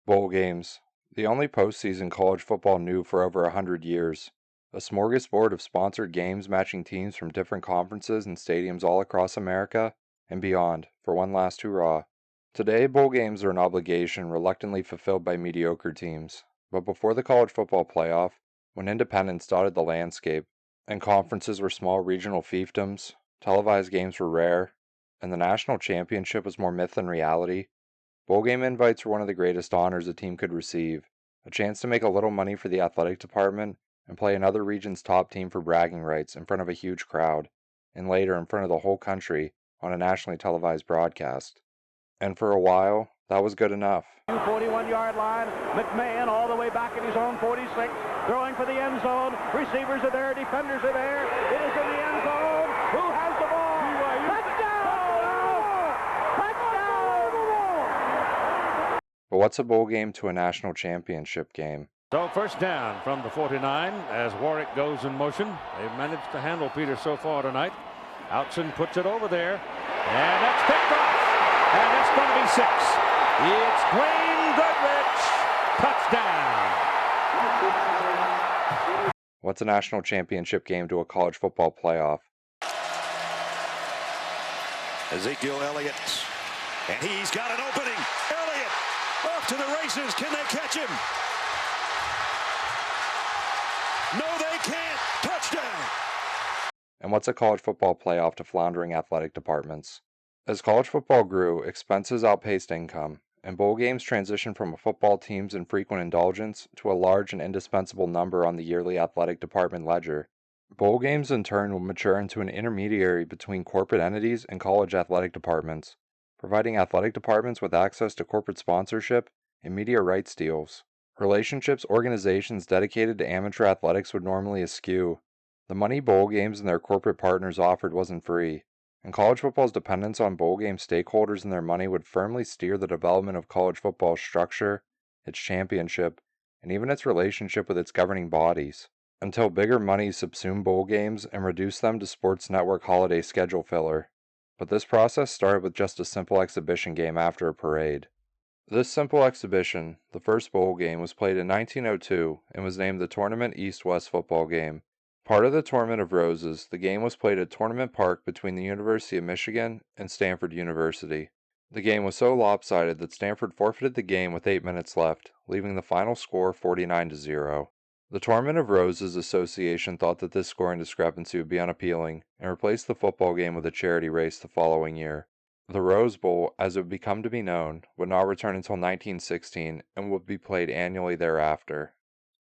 Bowl games, the only postseason college football knew for over 100 years. A smorgasbord of sponsored games matching teams from different conferences and stadiums all across America and beyond for one last hurrah. Today, bowl games are an obligation reluctantly fulfilled by mediocre teams. But before the college football playoff, when independence dotted the landscape, and conferences were small regional fiefdoms, televised games were rare, and the national championship was more myth than reality, bowl game invites were one of the greatest honors a team could receive, a chance to make a little money for the athletic department and play another region's top team for bragging rights in front of a huge crowd, and later in front of the whole country on a nationally televised broadcast. And for a while, that was good enough. 41-yard line, McMahon all the way back in his own 46, throwing for the end zone. Receivers are there, defenders are there. It is in the end zone. Who has the ball? But what's a bowl game to a national championship game? So first down from the 49 as Warwick goes in motion. They've managed to handle Peter so far tonight. Outson puts it over there, and that's picked off. And it's going to be 6. It's Dwayne Goodrich. Touchdown. What's a national championship game to a college football playoff? Ezekiel Elliott, and he's got an opening. Elliott off to the races. Can they catch him? No, they can't. Touchdown. And what's a college football playoff to floundering athletic departments? As college football grew, expenses outpaced income, and bowl games transitioned from a football team's infrequent indulgence to a large and indispensable number on the yearly athletic department ledger. Bowl games in turn will mature into an intermediary between corporate entities and college athletic departments, providing athletic departments with access to corporate sponsorship and media rights deals. Relationships organizations dedicated to amateur athletics would normally eschew. The money bowl games and their corporate partners offered wasn't free, and college football's dependence on bowl game stakeholders and their money would firmly steer the development of college football's structure, its championship, and even its relationship with its governing bodies, until bigger money subsumed bowl games and reduced them to sports network holiday schedule filler. But this process started with just a simple exhibition game after a parade. This simple exhibition, the first bowl game, was played in 1902 and was named the Tournament East-West Football Game. Part of the Tournament of Roses, the game was played at Tournament Park between the University of Michigan and Stanford University. The game was so lopsided that Stanford forfeited the game with 8 minutes left, leaving the final score 49-0. The Tournament of Roses Association thought that this scoring discrepancy would be unappealing and replaced the football game with a charity race the following year. The Rose Bowl, as it would become to be known, would not return until 1916 and would be played annually thereafter.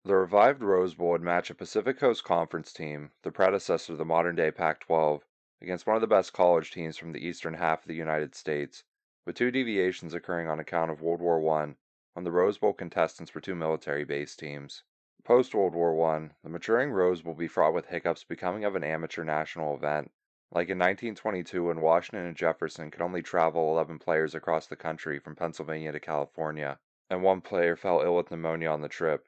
The revived Rose Bowl would match a Pacific Coast Conference team, the predecessor to the modern-day Pac-12, against one of the best college teams from the eastern half of the United States, with 2 deviations occurring on account of World War I, when the Rose Bowl contestants were 2 military-based teams. Post-World War I, the maturing Rose Bowl will be fraught with hiccups becoming of an amateur national event, like in 1922 when Washington and Jefferson could only travel 11 players across the country from Pennsylvania to California, and 1 player fell ill with pneumonia on the trip.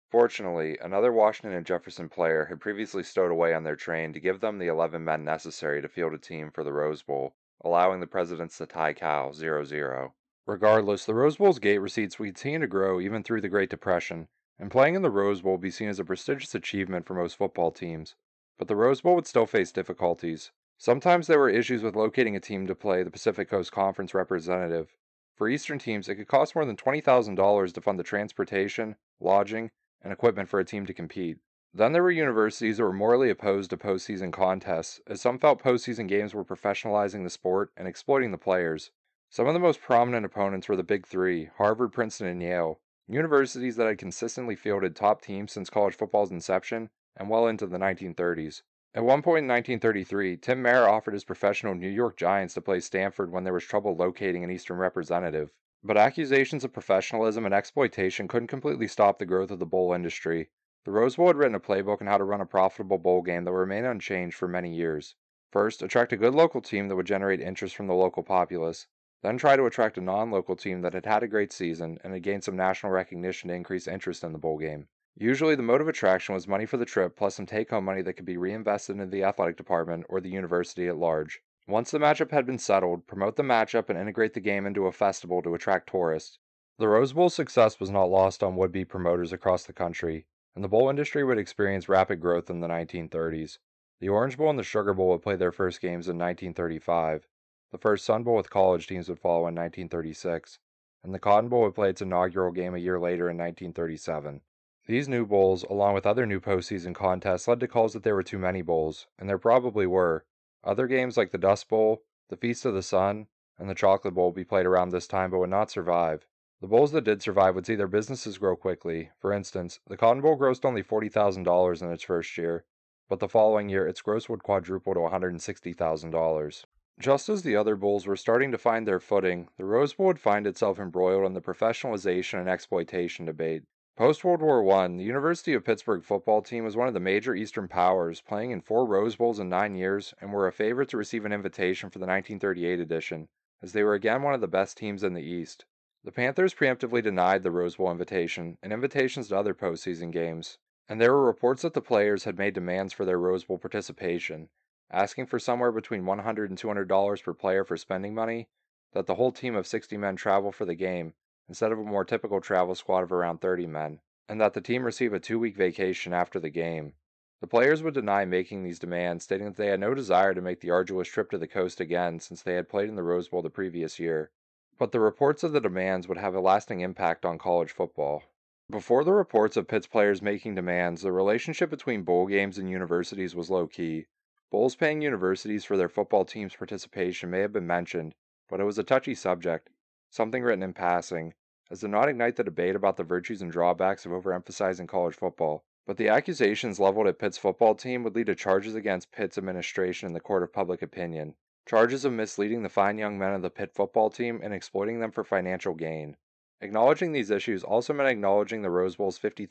Fortunately, another Washington and Jefferson player had previously stowed away on their train to give them the 11 men necessary to field a team for the Rose Bowl, allowing the Presidents to tie Cal 0-0. Regardless, the Rose Bowl's gate receipts would continue to grow even through the Great Depression, and playing in the Rose Bowl would be seen as a prestigious achievement for most football teams. But the Rose Bowl would still face difficulties. Sometimes there were issues with locating a team to play the Pacific Coast Conference representative. For Eastern teams, it could cost more than $20,000 to fund the transportation, lodging, and equipment for a team to compete. Then there were universities that were morally opposed to postseason contests, as some felt postseason games were professionalizing the sport and exploiting the players. Some of the most prominent opponents were the Big Three, Harvard, Princeton, and Yale, universities that had consistently fielded top teams since college football's inception and well into the 1930s. At one point in 1933, Tim Mayer offered his professional New York Giants to play Stanford when there was trouble locating an Eastern representative. But accusations of professionalism and exploitation couldn't completely stop the growth of the bowl industry. The Rose Bowl had written a playbook on how to run a profitable bowl game that would remain unchanged for many years. First, attract a good local team that would generate interest from the local populace. Then try to attract a non-local team that had had a great season and had gained some national recognition to increase interest in the bowl game. Usually the mode of attraction was money for the trip plus some take-home money that could be reinvested into the athletic department or the university at large. Once the matchup had been settled, promote the matchup and integrate the game into a festival to attract tourists. The Rose Bowl's success was not lost on would-be promoters across the country, and the bowl industry would experience rapid growth in the 1930s. The Orange Bowl and the Sugar Bowl would play their first games in 1935. The first Sun Bowl with college teams would follow in 1936, and the Cotton Bowl would play its inaugural game a year later in 1937. These new bowls, along with other new postseason contests, led to calls that there were too many bowls, and there probably were. Other games like the Dust Bowl, the Feast of the Sun, and the Chocolate Bowl would be played around this time but would not survive. The bowls that did survive would see their businesses grow quickly. For instance, the Cotton Bowl grossed only $40,000 in its first year, but the following year its gross would quadruple to $160,000. Just as the other bowls were starting to find their footing, the Rose Bowl would find itself embroiled in the professionalization and exploitation debate. Post-World War I, the University of Pittsburgh football team was one of the major Eastern powers, playing in 4 Rose Bowls in 9 years, and were a favorite to receive an invitation for the 1938 edition, as they were again one of the best teams in the East. The Panthers preemptively denied the Rose Bowl invitation and invitations to other postseason games, and there were reports that the players had made demands for their Rose Bowl participation, asking for somewhere between $100 and $200 per player for spending money, that the whole team of 60 men travel for the game, instead of a more typical travel squad of around 30 men, and that the team receive a 2-week vacation after the game. The players would deny making these demands, stating that they had no desire to make the arduous trip to the coast again since they had played in the Rose Bowl the previous year. But the reports of the demands would have a lasting impact on college football. Before the reports of Pitt's players making demands, the relationship between bowl games and universities was low-key. Bowls paying universities for their football team's participation may have been mentioned, but it was a touchy subject, something written in passing, as did not ignite the debate about the virtues and drawbacks of overemphasizing college football. But the accusations leveled at Pitt's football team would lead to charges against Pitt's administration in the court of public opinion. Charges of misleading the fine young men of the Pitt football team and exploiting them for financial gain. Acknowledging these issues also meant acknowledging the Rose Bowl's $50,000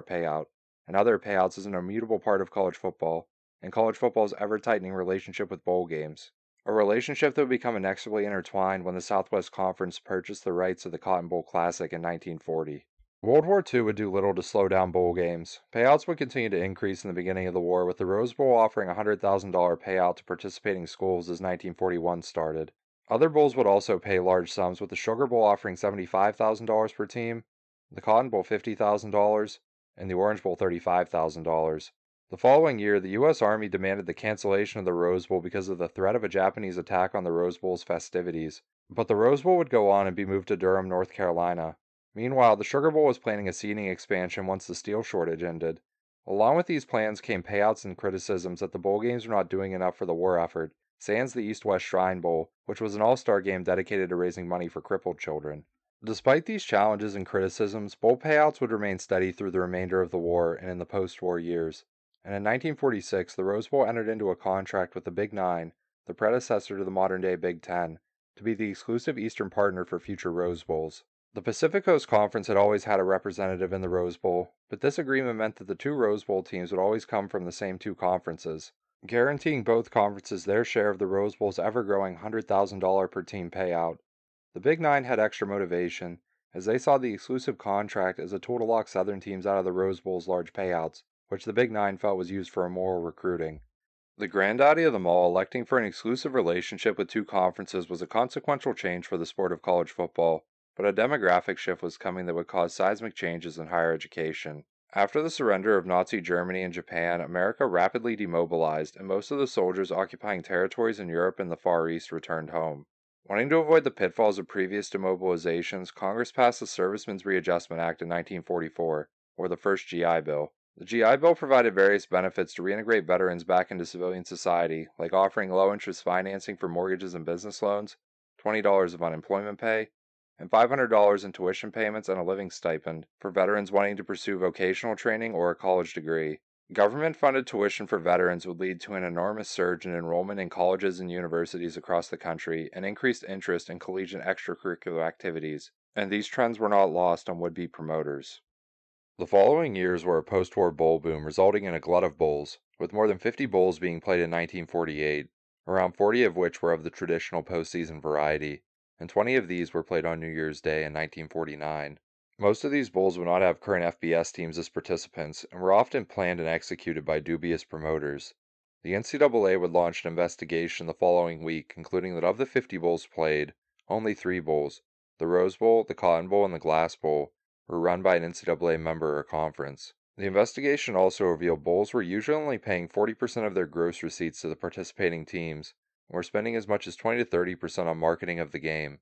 payout, and other payouts as an immutable part of college football, and college football's ever-tightening relationship with bowl games. A relationship that would become inexorably intertwined when the Southwest Conference purchased the rights to the Cotton Bowl Classic in 1940. World War II would do little to slow down bowl games. Payouts would continue to increase in the beginning of the war, with the Rose Bowl offering a $100,000 payout to participating schools as 1941 started. Other bowls would also pay large sums, with the Sugar Bowl offering $75,000 per team, the Cotton Bowl $50,000, and the Orange Bowl $35,000. The following year, the U.S. Army demanded the cancellation of the Rose Bowl because of the threat of a Japanese attack on the Rose Bowl's festivities, but the Rose Bowl would go on and be moved to Durham, North Carolina. Meanwhile, the Sugar Bowl was planning a seating expansion once the steel shortage ended. Along with these plans came payouts and criticisms that the bowl games were not doing enough for the war effort, sans the East-West Shrine Bowl, which was an all-star game dedicated to raising money for crippled children. Despite these challenges and criticisms, bowl payouts would remain steady through the remainder of the war and in the post-war years. And in 1946, the Rose Bowl entered into a contract with the Big Nine, the predecessor to the modern-day Big Ten, to be the exclusive Eastern partner for future Rose Bowls. The Pacific Coast Conference had always had a representative in the Rose Bowl, but this agreement meant that the 2 Rose Bowl teams would always come from the same 2 conferences, guaranteeing both conferences their share of the Rose Bowl's ever-growing $100,000 per team payout. The Big Nine had extra motivation, as they saw the exclusive contract as a tool to lock Southern teams out of the Rose Bowl's large payouts, which the Big Nine felt was used for immoral recruiting. The granddaddy of them all electing for an exclusive relationship with 2 conferences was a consequential change for the sport of college football, but a demographic shift was coming that would cause seismic changes in higher education. After the surrender of Nazi Germany and Japan, America rapidly demobilized, and most of the soldiers occupying territories in Europe and the Far East returned home. Wanting to avoid the pitfalls of previous demobilizations, Congress passed the Servicemen's Readjustment Act in 1944, or the first GI Bill. The GI Bill provided various benefits to reintegrate veterans back into civilian society, like offering low-interest financing for mortgages and business loans, $20 of unemployment pay, and $500 in tuition payments and a living stipend for veterans wanting to pursue vocational training or a college degree. Government-funded tuition for veterans would lead to an enormous surge in enrollment in colleges and universities across the country and increased interest in collegiate extracurricular activities, and these trends were not lost on would-be promoters. The following years were a post-war bowl boom, resulting in a glut of bowls, with more than 50 bowls being played in 1948, around 40 of which were of the traditional postseason variety, and 20 of these were played on New Year's Day in 1949. Most of these bowls would not have current FBS teams as participants, and were often planned and executed by dubious promoters. The NCAA would launch an investigation the following week, concluding that of the 50 bowls played, only 3 bowls, The Rose Bowl, the Cotton Bowl, and the Glass Bowl were run by an NCAA member or conference. The investigation also revealed bowls were usually only paying 40% of their gross receipts to the participating teams, and were spending as much as 20 to 30% on marketing of the game.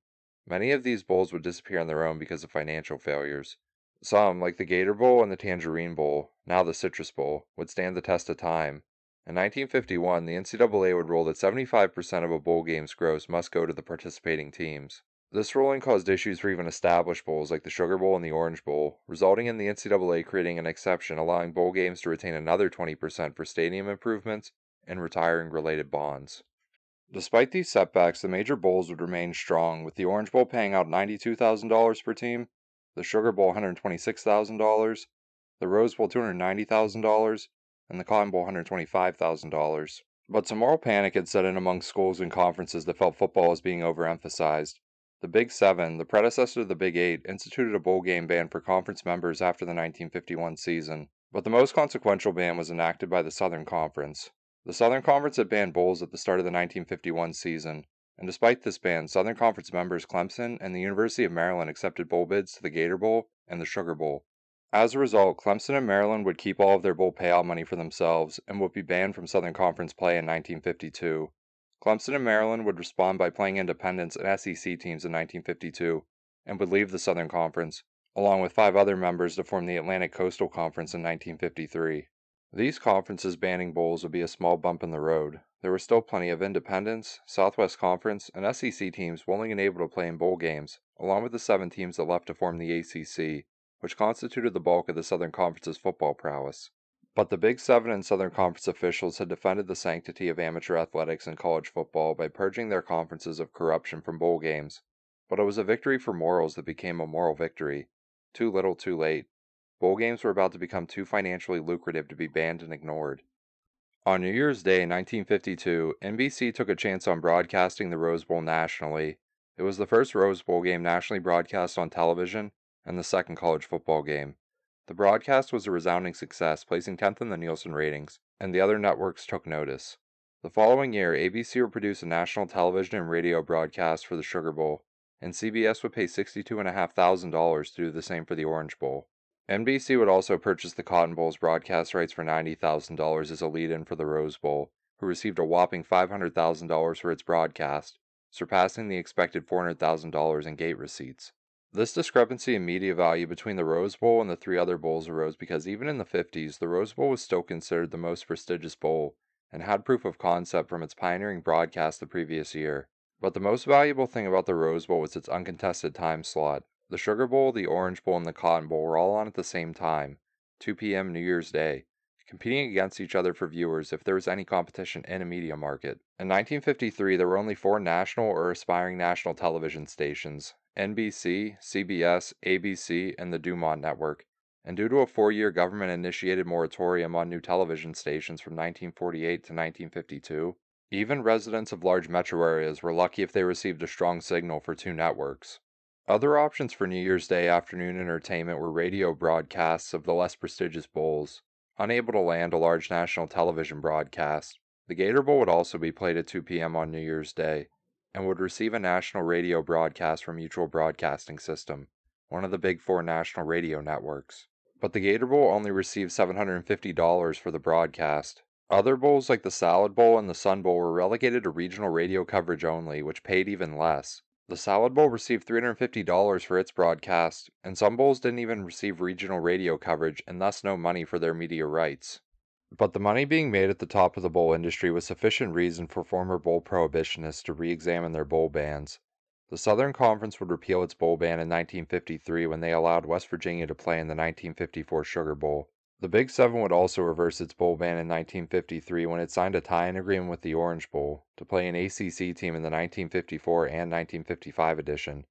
Many of these bowls would disappear on their own because of financial failures. Some, like the Gator Bowl and the Tangerine Bowl, now the Citrus Bowl, would stand the test of time. In 1951, the NCAA would rule that 75% of a bowl game's gross must go to the participating teams. This ruling caused issues for even established bowls like the Sugar Bowl and the Orange Bowl, resulting in the NCAA creating an exception allowing bowl games to retain another 20% for stadium improvements and retiring related bonds. Despite these setbacks, the major bowls would remain strong, with the Orange Bowl paying out $92,000 per team, the Sugar Bowl $126,000, the Rose Bowl $290,000, and the Cotton Bowl $125,000. But some moral panic had set in among schools and conferences that felt football was being overemphasized. The Big Seven, the predecessor to the Big Eight, instituted a bowl game ban for conference members after the 1951 season, but the most consequential ban was enacted by the Southern Conference. The Southern Conference had banned bowls at the start of the 1951 season, and despite this ban, Southern Conference members Clemson and the University of Maryland accepted bowl bids to the Gator Bowl and the Sugar Bowl. As a result, Clemson and Maryland would keep all of their bowl payout money for themselves and would be banned from Southern Conference play in 1952. Clemson and Maryland would respond by playing Independence and SEC teams in 1952 and would leave the Southern Conference, along with 5 other members to form the Atlantic Coastal Conference in 1953. These conferences banning bowls would be a small bump in the road. There were still plenty of Independence, Southwest Conference, and SEC teams willing and able to play in bowl games, along with the 7 teams that left to form the ACC, which constituted the bulk of the Southern Conference's football prowess. But the Big Seven and Southern Conference officials had defended the sanctity of amateur athletics and college football by purging their conferences of corruption from bowl games. But it was a victory for morals that became a moral victory. Too little, too late. Bowl games were about to become too financially lucrative to be banned and ignored. On New Year's Day 1952, NBC took a chance on broadcasting the Rose Bowl nationally. It was the first Rose Bowl game nationally broadcast on television and the second college football game. The broadcast was a resounding success, placing 10th in the Nielsen ratings, and the other networks took notice. The following year, ABC would produce a national television and radio broadcast for the Sugar Bowl, and CBS would pay $62,500 to do the same for the Orange Bowl. NBC would also purchase the Cotton Bowl's broadcast rights for $90,000 as a lead-in for the Rose Bowl, who received a whopping $500,000 for its broadcast, surpassing the expected $400,000 in gate receipts. This discrepancy in media value between the Rose Bowl and the 3 other bowls arose because even in the 50s, the Rose Bowl was still considered the most prestigious bowl, and had proof of concept from its pioneering broadcast the previous year. But the most valuable thing about the Rose Bowl was its uncontested time slot. The Sugar Bowl, the Orange Bowl, and the Cotton Bowl were all on at the same time, 2 p.m. New Year's Day, competing against each other for viewers if there was any competition in a media market. In 1953, there were only 4 national or aspiring national television stations, NBC, CBS, ABC, and the Dumont Network, and due to a 4-year government-initiated moratorium on new television stations from 1948 to 1952, even residents of large metro areas were lucky if they received a strong signal for 2 networks. Other options for New Year's Day afternoon entertainment were radio broadcasts of the less prestigious bowls. Unable to land a large national television broadcast, the Gator Bowl would also be played at 2 p.m. on New Year's Day, and would receive a national radio broadcast from Mutual Broadcasting System, one of the big 4 national radio networks. But the Gator Bowl only received $750 for the broadcast. Other bowls like the Salad Bowl and the Sun Bowl were relegated to regional radio coverage only, which paid even less. The Salad Bowl received $350 for its broadcast, and some bowls didn't even receive regional radio coverage and thus no money for their media rights. But the money being made at the top of the bowl industry was sufficient reason for former bowl prohibitionists to re-examine their bowl bans. The Southern Conference would repeal its bowl ban in 1953 when they allowed West Virginia to play in the 1954 Sugar Bowl. The Big Seven would also reverse its bowl ban in 1953 when it signed a tie-in agreement with the Orange Bowl to play an ACC team in the 1954 and 1955 edition,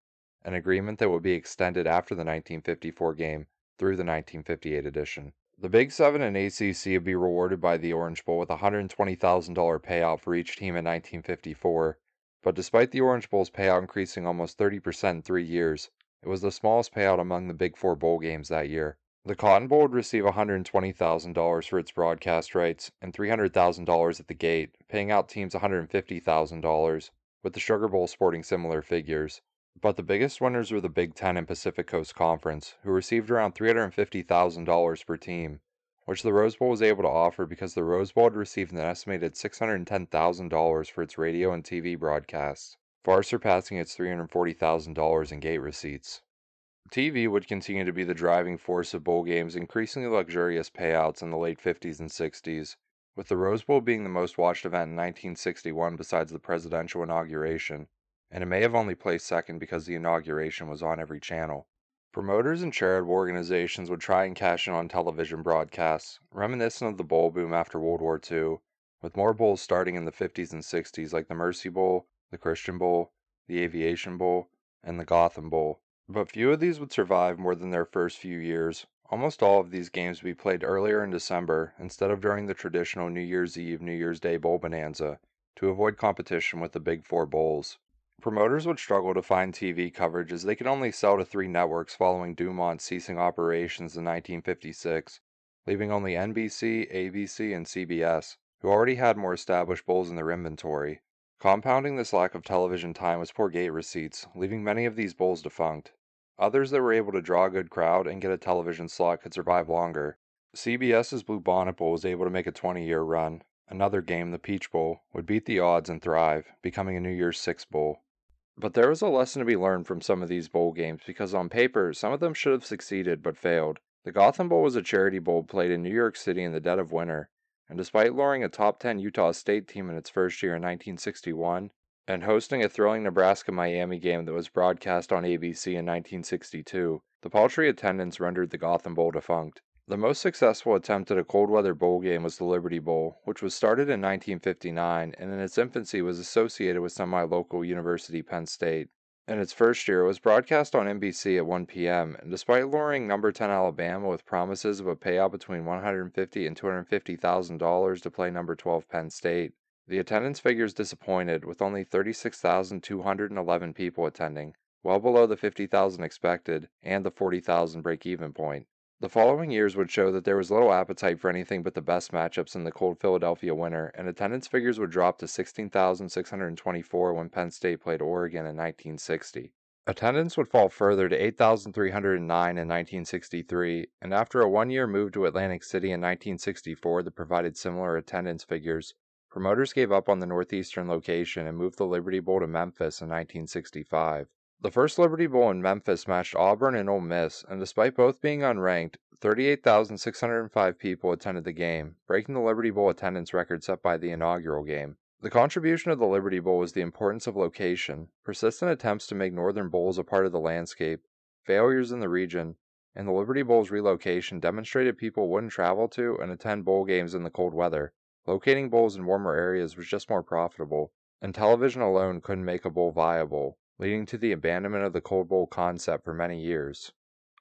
an agreement that would be extended after the 1954 game through the 1958 edition. The Big Seven and ACC would be rewarded by the Orange Bowl with a $120,000 payout for each team in 1954, but despite the Orange Bowl's payout increasing almost 30% in 3 years, it was the smallest payout among the Big 4 bowl games that year. The Cotton Bowl would receive $120,000 for its broadcast rights and $300,000 at the gate, paying out teams $150,000, with the Sugar Bowl sporting similar figures. But the biggest winners were the Big Ten and Pacific Coast Conference, who received around $350,000 per team, which the Rose Bowl was able to offer because the Rose Bowl had received an estimated $610,000 for its radio and TV broadcasts, far surpassing its $340,000 in gate receipts. TV would continue to be the driving force of bowl games' increasingly luxurious payouts in the late 50s and 60s, with the Rose Bowl being the most watched event in 1961 besides the presidential inauguration, and it may have only placed second because the inauguration was on every channel. Promoters and charitable organizations would try and cash in on television broadcasts, reminiscent of the bowl boom after World War II, with more bowls starting in the 50s and 60s like the Mercy Bowl, the Christian Bowl, the Aviation Bowl, and the Gotham Bowl. But few of these would survive more than their first few years. Almost all of these games would be played earlier in December instead of during the traditional New Year's Eve, New Year's Day bowl bonanza to avoid competition with the Big Four bowls. Promoters would struggle to find TV coverage as they could only sell to 3 networks following Dumont ceasing operations in 1956, leaving only NBC, ABC, and CBS, who already had more established bowls in their inventory. Compounding this lack of television time was poor gate receipts, leaving many of these bowls defunct. Others that were able to draw a good crowd and get a television slot could survive longer. CBS's Blue Bonnet Bowl was able to make a 20-year run. Another game, the Peach Bowl, would beat the odds and thrive, becoming a New Year's Six Bowl. But there was a lesson to be learned from some of these bowl games because on paper, some of them should have succeeded but failed. The Gotham Bowl was a charity bowl played in New York City in the dead of winter, and despite luring a top 10 Utah State team in its first year in 1961, and hosting a thrilling Nebraska-Miami game that was broadcast on ABC in 1962, the paltry attendance rendered the Gotham Bowl defunct. The most successful attempt at a cold-weather bowl game was the Liberty Bowl, which was started in 1959 and in its infancy was associated with semi-local University Penn State. In its first year, it was broadcast on NBC at 1 p.m., and despite luring number 10 Alabama with promises of a payout between $150,000 and $250,000 to play number 12 Penn State, the attendance figures disappointed, with only 36,211 people attending, well below the 50,000 expected and the 40,000 break-even point. The following years would show that there was little appetite for anything but the best matchups in the cold Philadelphia winter, and attendance figures would drop to 16,624 when Penn State played Oregon in 1960. Attendance would fall further to 8,309 in 1963, and after a one-year move to Atlantic City in 1964 that provided similar attendance figures, promoters gave up on the northeastern location and moved the Liberty Bowl to Memphis in 1965. The first Liberty Bowl in Memphis matched Auburn and Ole Miss, and despite both being unranked, 38,605 people attended the game, breaking the Liberty Bowl attendance record set by the inaugural game. The contribution of the Liberty Bowl was the importance of location, persistent attempts to make northern bowls a part of the landscape, failures in the region, and the Liberty Bowl's relocation demonstrated people wouldn't travel to and attend bowl games in the cold weather. Locating bowls in warmer areas was just more profitable, and television alone couldn't make a bowl viable, leading to the abandonment of the cold bowl concept for many years.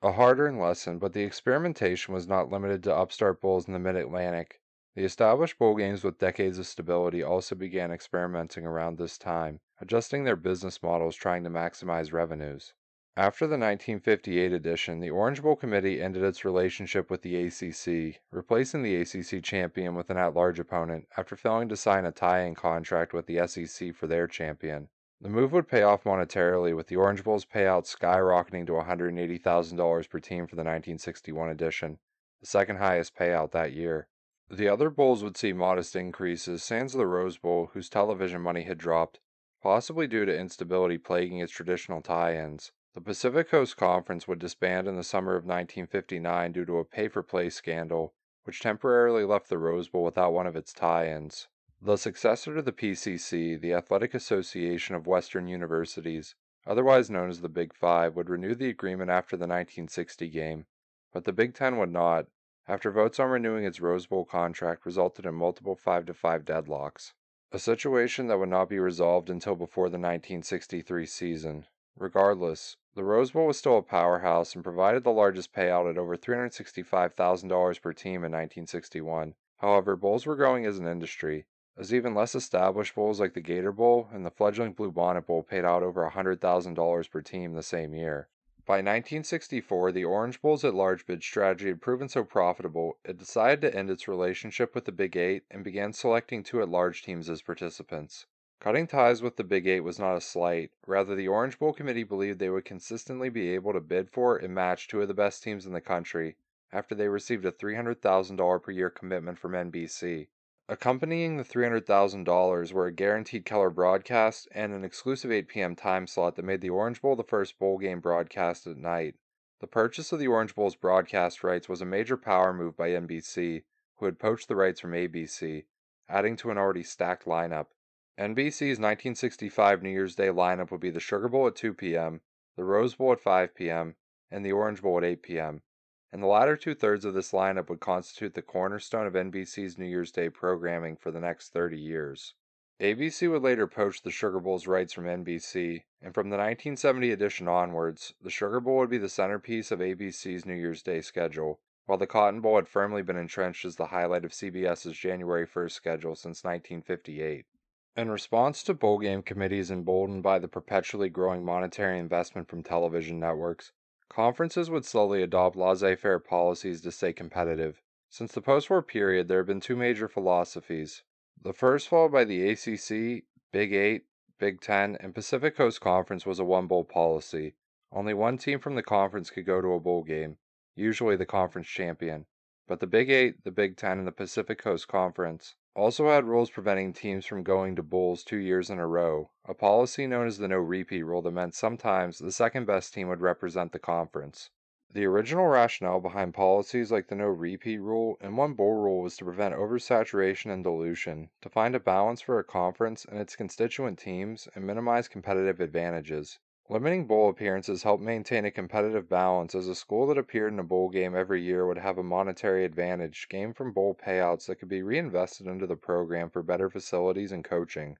A hard-earned lesson, but the experimentation was not limited to upstart bowls in the mid-Atlantic. The established bowl games with decades of stability also began experimenting around this time, adjusting their business models trying to maximize revenues. After the 1958 edition, the Orange Bowl Committee ended its relationship with the ACC, replacing the ACC champion with an at-large opponent after failing to sign a tie-in contract with the SEC for their champion. The move would pay off monetarily, with the Orange Bowl's payout skyrocketing to $180,000 per team for the 1961 edition, the second highest payout that year. The other bowls would see modest increases, sans the Rose Bowl, whose television money had dropped, possibly due to instability plaguing its traditional tie-ins. The Pacific Coast Conference would disband in the summer of 1959 due to a pay-for-play scandal, which temporarily left the Rose Bowl without one of its tie-ins. The successor to the PCC, the Athletic Association of Western Universities, otherwise known as the Big Five, would renew the agreement after the 1960 game, but the Big Ten would not, after votes on renewing its Rose Bowl contract resulted in multiple 5-5 deadlocks, a situation that would not be resolved until before the 1963 season. Regardless, the Rose Bowl was still a powerhouse and provided the largest payout at over $365,000 per team in 1961. However, bowls were growing as an industry, as even less established bowls like the Gator Bowl and the fledgling Blue Bonnet Bowl paid out over $100,000 per team the same year. By 1964, the Orange Bowl's at-large bid strategy had proven so profitable, it decided to end its relationship with the Big Eight and began selecting 2 at-large teams as participants. Cutting ties with the Big Eight was not a slight. Rather, the Orange Bowl committee believed they would consistently be able to bid for and match two of the best teams in the country after they received a $300,000 per year commitment from NBC. Accompanying the $300,000 were a guaranteed color broadcast and an exclusive 8 p.m. time slot that made the Orange Bowl the first bowl game broadcast at night. The purchase of the Orange Bowl's broadcast rights was a major power move by NBC, who had poached the rights from ABC, adding to an already stacked lineup. NBC's 1965 New Year's Day lineup would be the Sugar Bowl at 2 p.m., the Rose Bowl at 5 p.m., and the Orange Bowl at 8 p.m. And the latter two-thirds of this lineup would constitute the cornerstone of NBC's New Year's Day programming for the next 30 years. ABC would later poach the Sugar Bowl's rights from NBC, and from the 1970 edition onwards, the Sugar Bowl would be the centerpiece of ABC's New Year's Day schedule, while the Cotton Bowl had firmly been entrenched as the highlight of CBS's January 1st schedule since 1958. In response to bowl game committees emboldened by the perpetually growing monetary investment from television networks, conferences would slowly adopt laissez-faire policies to stay competitive. Since the post-war period, there have been two major philosophies. The first, followed by the ACC, Big Eight, Big Ten, and Pacific Coast Conference, was a one-bowl policy. Only one team from the conference could go to a bowl game, usually the conference champion. But the Big Eight, the Big Ten, and the Pacific Coast Conference also had rules preventing teams from going to bowls 2 years in a row, a policy known as the no-repeat rule that meant sometimes the second-best team would represent the conference. The original rationale behind policies like the no-repeat rule and one bowl rule was to prevent oversaturation and dilution, to find a balance for a conference and its constituent teams, and minimize competitive advantages. Limiting bowl appearances helped maintain a competitive balance, as a school that appeared in a bowl game every year would have a monetary advantage gained from bowl payouts that could be reinvested into the program for better facilities and coaching.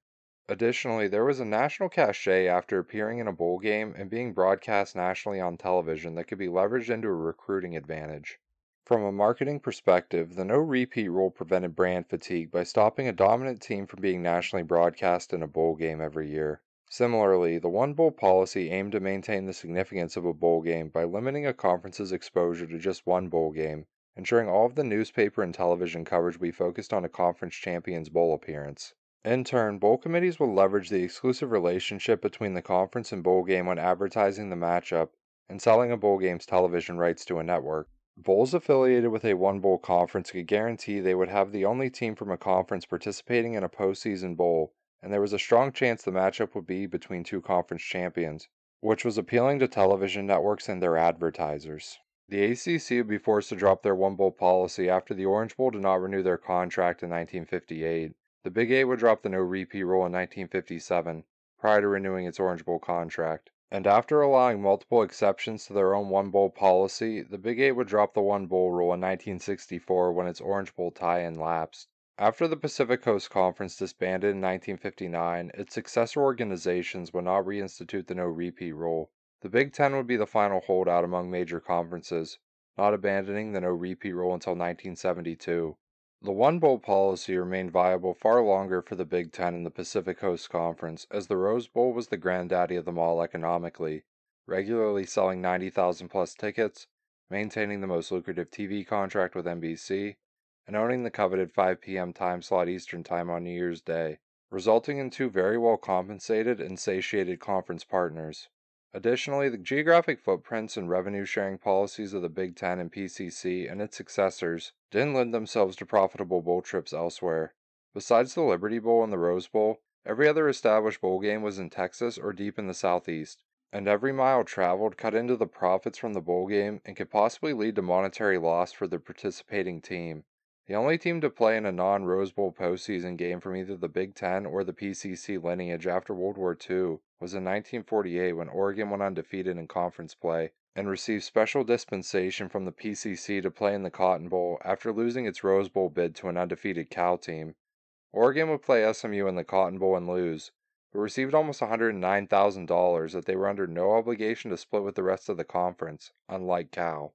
Additionally, there was a national cachet after appearing in a bowl game and being broadcast nationally on television that could be leveraged into a recruiting advantage. From a marketing perspective, the no-repeat rule prevented brand fatigue by stopping a dominant team from being nationally broadcast in a bowl game every year. Similarly, the one bowl policy aimed to maintain the significance of a bowl game by limiting a conference's exposure to just one bowl game, ensuring all of the newspaper and television coverage be focused on a conference champion's bowl appearance. In turn, bowl committees would leverage the exclusive relationship between the conference and bowl game when advertising the matchup and selling a bowl game's television rights to a network. Bowls affiliated with a one bowl conference could guarantee they would have the only team from a conference participating in a postseason bowl, and there was a strong chance the matchup would be between two conference champions, which was appealing to television networks and their advertisers. The ACC would be forced to drop their one bowl policy after the Orange Bowl did not renew their contract in 1958. The Big Eight would drop the no-repeat rule in 1957, prior to renewing its Orange Bowl contract. And after allowing multiple exceptions to their own one bowl policy, the Big Eight would drop the one bowl rule in 1964 when its Orange Bowl tie-in lapsed. After the Pacific Coast Conference disbanded in 1959, its successor organizations would not reinstitute the no-repeat rule. The Big Ten would be the final holdout among major conferences, not abandoning the no-repeat rule until 1972. The one bowl policy remained viable far longer for the Big Ten and the Pacific Coast Conference, as the Rose Bowl was the granddaddy of them all economically, regularly selling 90,000 plus tickets, maintaining the most lucrative TV contract with NBC, and owning the coveted 5 p.m. time slot Eastern Time on New Year's Day, resulting in two very well compensated and satiated conference partners. Additionally, the geographic footprints and revenue sharing policies of the Big Ten and PCC and its successors didn't lend themselves to profitable bowl trips elsewhere. Besides the Liberty Bowl and the Rose Bowl, every other established bowl game was in Texas or deep in the Southeast, and every mile traveled cut into the profits from the bowl game and could possibly lead to monetary loss for the participating team. The only team to play in a non-Rose Bowl postseason game from either the Big Ten or the PCC lineage after World War II was in 1948 when Oregon went undefeated in conference play and received special dispensation from the PCC to play in the Cotton Bowl after losing its Rose Bowl bid to an undefeated Cal team. Oregon would play SMU in the Cotton Bowl and lose, but received almost $109,000 that they were under no obligation to split with the rest of the conference, unlike Cal.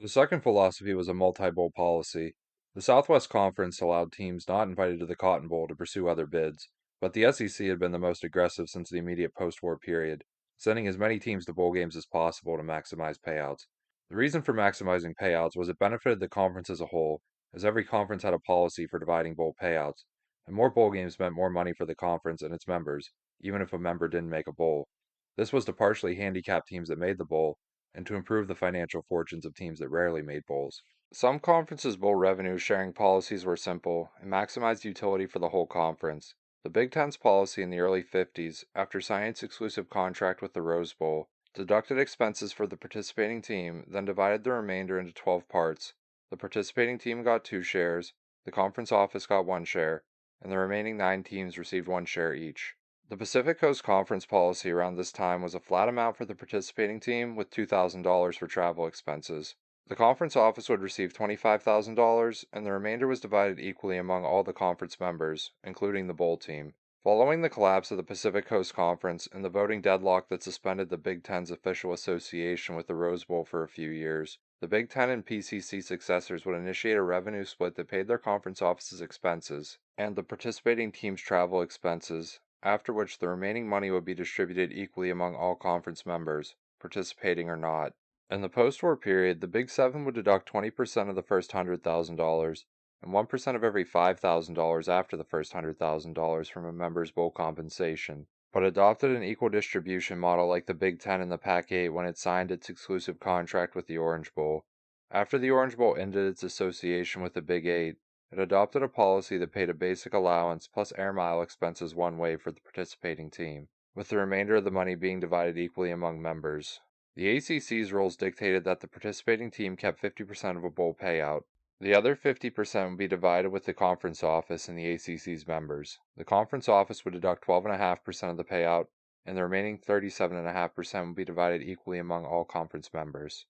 The second philosophy was a multi-bowl policy. The Southwest Conference allowed teams not invited to the Cotton Bowl to pursue other bids, but the SEC had been the most aggressive since the immediate post-war period, sending as many teams to bowl games as possible to maximize payouts. The reason for maximizing payouts was it benefited the conference as a whole, as every conference had a policy for dividing bowl payouts, and more bowl games meant more money for the conference and its members, even if a member didn't make a bowl. This was to partially handicap teams that made the bowl, and to improve the financial fortunes of teams that rarely made bowls. Some conferences' bowl revenue sharing policies were simple and maximized utility for the whole conference. The Big Ten's policy in the early 50s, after signing its exclusive contract with the Rose Bowl, deducted expenses for the participating team, then divided the remainder into 12 parts. The participating team got 2 shares, the conference office got 1 share, and the remaining 9 teams received 1 share each. The Pacific Coast Conference policy around this time was a flat amount for the participating team with $2,000 for travel expenses. The conference office would receive $25,000, and the remainder was divided equally among all the conference members, including the bowl team. Following the collapse of the Pacific Coast Conference and the voting deadlock that suspended the Big Ten's official association with the Rose Bowl for a few years, the Big Ten and PCC successors would initiate a revenue split that paid their conference office's expenses and the participating team's travel expenses, after which the remaining money would be distributed equally among all conference members, participating or not. In the post-war period, the Big Seven would deduct 20% of the first $100,000 and 1% of every $5,000 after the first $100,000 from a member's bowl compensation, but adopted an equal distribution model like the Big Ten and the Pac-8 when it signed its exclusive contract with the Orange Bowl. After the Orange Bowl ended its association with the Big 8, it adopted a policy that paid a basic allowance plus air mile expenses one way for the participating team, with the remainder of the money being divided equally among members. The ACC's rules dictated that the participating team kept 50% of a bowl payout. The other 50% would be divided with the conference office and the ACC's members. The conference office would deduct 12.5% of the payout, and the remaining 37.5% would be divided equally among all conference members.